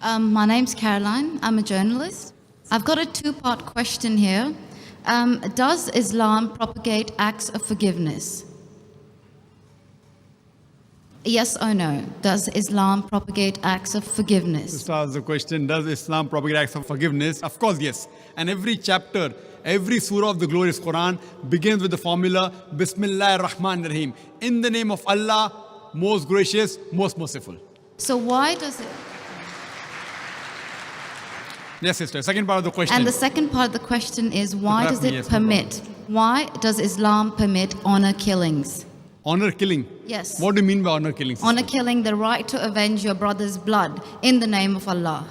My name's Caroline. I'm a journalist. I've got a two-part question here. Does Islam propagate acts of forgiveness? Yes or no? Does Islam propagate acts of forgiveness? Just ask the question, does Islam propagate acts of forgiveness? Of course, yes. And every chapter, every surah of the glorious Quran begins with the formula, Bismillah ar-Rahman ar-Rahim. In the name of Allah, most gracious, most merciful. So why does it... Yes, sister. Second part of the question. And the second part of the question is, why does it Yes, no permit... Why does Islam permit honor killings? Honor killing. Yes. What do you mean by honor killing, sister? Honor killing, the right to avenge your brother's blood in the name of Allah.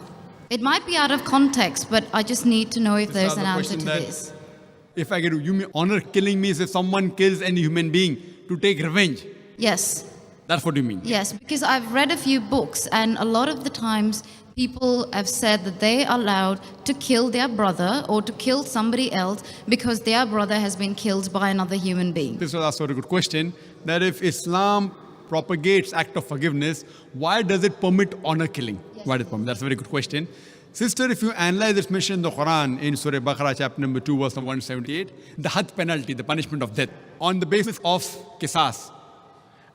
It might be out of context, but I just need to know if Just there's ask an the answer question to that- this. If I get you mean honor killing means if someone kills any human being to take revenge. Yes. That's what you mean. Yes, because I've read a few books, and a lot of the times people have said that they are allowed to kill their brother or to kill somebody else because their brother has been killed by another human being. This was also a good question. That if Islam propagates act of forgiveness, why does it permit honor killing? Why does it permit? That's a very good question. Sister, if you analyze this mention in the Quran, in Surah Baqarah, chapter number 2, verse number 178, the had penalty, the punishment of death, on the basis of qisas.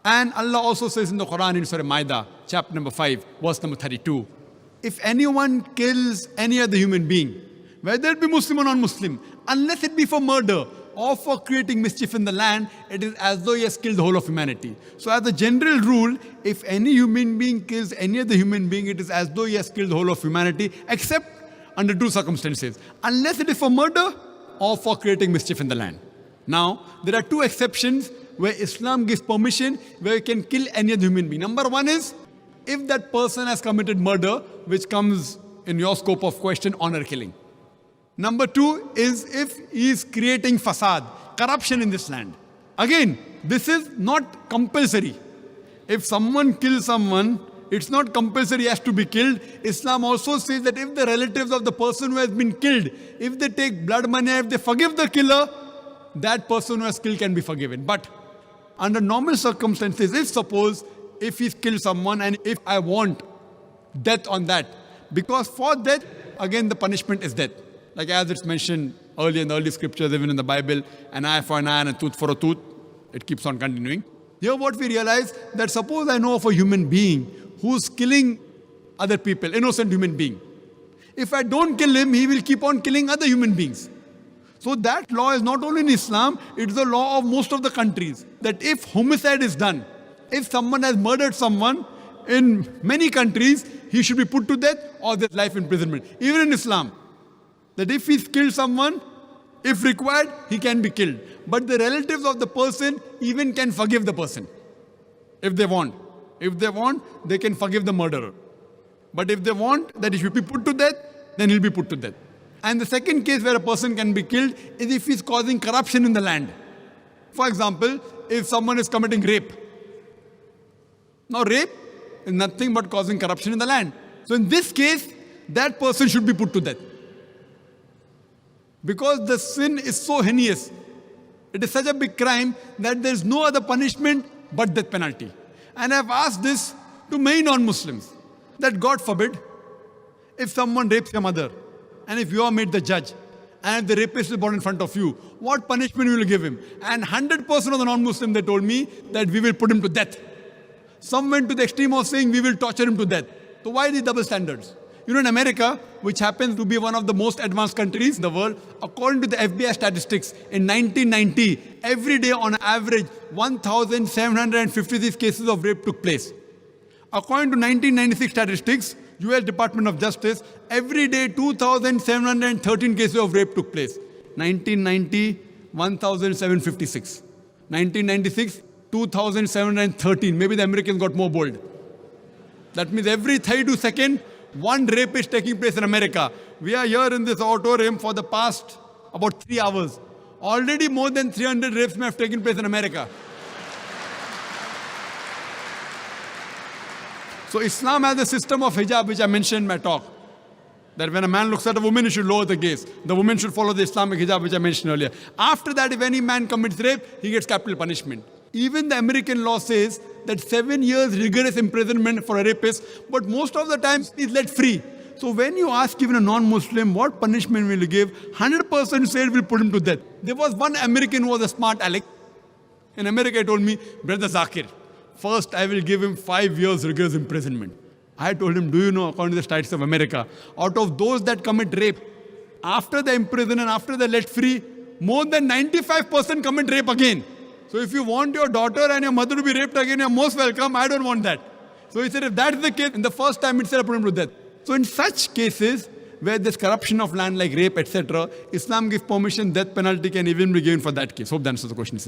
And Allah also says in the Quran, in Surah Ma'idah, chapter number 5, verse number 32, if anyone kills any other human being, whether it be Muslim or non-Muslim, unless it be for murder or for creating mischief in the land, it is as though he has killed the whole of humanity. So as a general rule, if any human being kills any other human being, it is as though he has killed the whole of humanity, except under two circumstances. Unless it is for murder or for creating mischief in the land. Now, there are two exceptions where Islam gives permission where you can kill any other human being. Number one is, if that person has committed murder, which comes in your scope of question, honor killing. Number two is if he is creating fasad, corruption in this land. Again, this is not compulsory. If someone kills someone, it's not compulsory he has to be killed. Islam also says that if the relatives of the person who has been killed, if they take blood money, if they forgive the killer, that person who has killed can be forgiven. But under normal circumstances, if he's killed someone and if I want death on that, because for death, again the punishment is death. Like as it's mentioned earlier in the early scriptures, even in the Bible, an eye for an eye and a tooth for a tooth. It keeps on continuing. Here what we realize, that suppose I know of a human being who's killing other people, innocent human being. If I don't kill him, he will keep on killing other human beings. So that law is not only in Islam, it's the law of most of the countries. That if homicide is done, if someone has murdered someone, in many countries, he should be put to death or there's life imprisonment. Even in Islam. That if he's killed someone, if required, he can be killed. But the relatives of the person even can forgive the person. If they want. If they want, they can forgive the murderer. But if they want that he should be put to death, then he'll be put to death. And the second case where a person can be killed is if he's causing corruption in the land. For example, if someone is committing rape. Now rape is nothing but causing corruption in the land. So in this case, that person should be put to death. Because the sin is so heinous. It is such a big crime that there is no other punishment but death penalty. And I have asked this to many non-Muslims. That God forbid, if someone rapes your mother, and if you are made the judge, and if the rapist is brought in front of you, what punishment will you give him? And 100% of the non-Muslims, they told me that we will put him to death. Some went to the extreme of saying we will torture him to death. So why these double standards? You know, in America, which happens to be one of the most advanced countries in the world, according to the FBI statistics, in 1990, every day on average, 1,756 cases of rape took place. According to 1996 statistics, US Department of Justice, every day 2,713 cases of rape took place. 1990, 1,756. 1996, 2,713. Maybe the Americans got more bold. That means every 32 seconds, one rape is taking place in America. We are here in this auditorium for the past about 3 hours. Already more than 300 rapes may have taken place in America. So Islam has a system of hijab, which I mentioned in my talk. That when a man looks at a woman, he should lower the gaze. The woman should follow the Islamic hijab, which I mentioned earlier. After that, if any man commits rape, he gets capital punishment. Even the American law says that 7 years rigorous imprisonment for a rapist, but most of the time he's let free. So when you ask even a non-Muslim, what punishment will you give? 100% said we'll put him to death. There was one American who was a smart aleck. In America, he told me, Brother Zakir, first I will give him 5 years rigorous imprisonment. I told him, do you know, according to the statutes of America, out of those that commit rape, after they imprison and after they're let free, more than 95% commit rape again. So if you want your daughter and your mother to be raped again, you're most welcome. I don't want that. So he said, if that's the case, in the first time itself, put him to death. So in such cases, where there's corruption of land like rape, etc., Islam gives permission, death penalty can even be given for that case. Hope that answers the question, sister.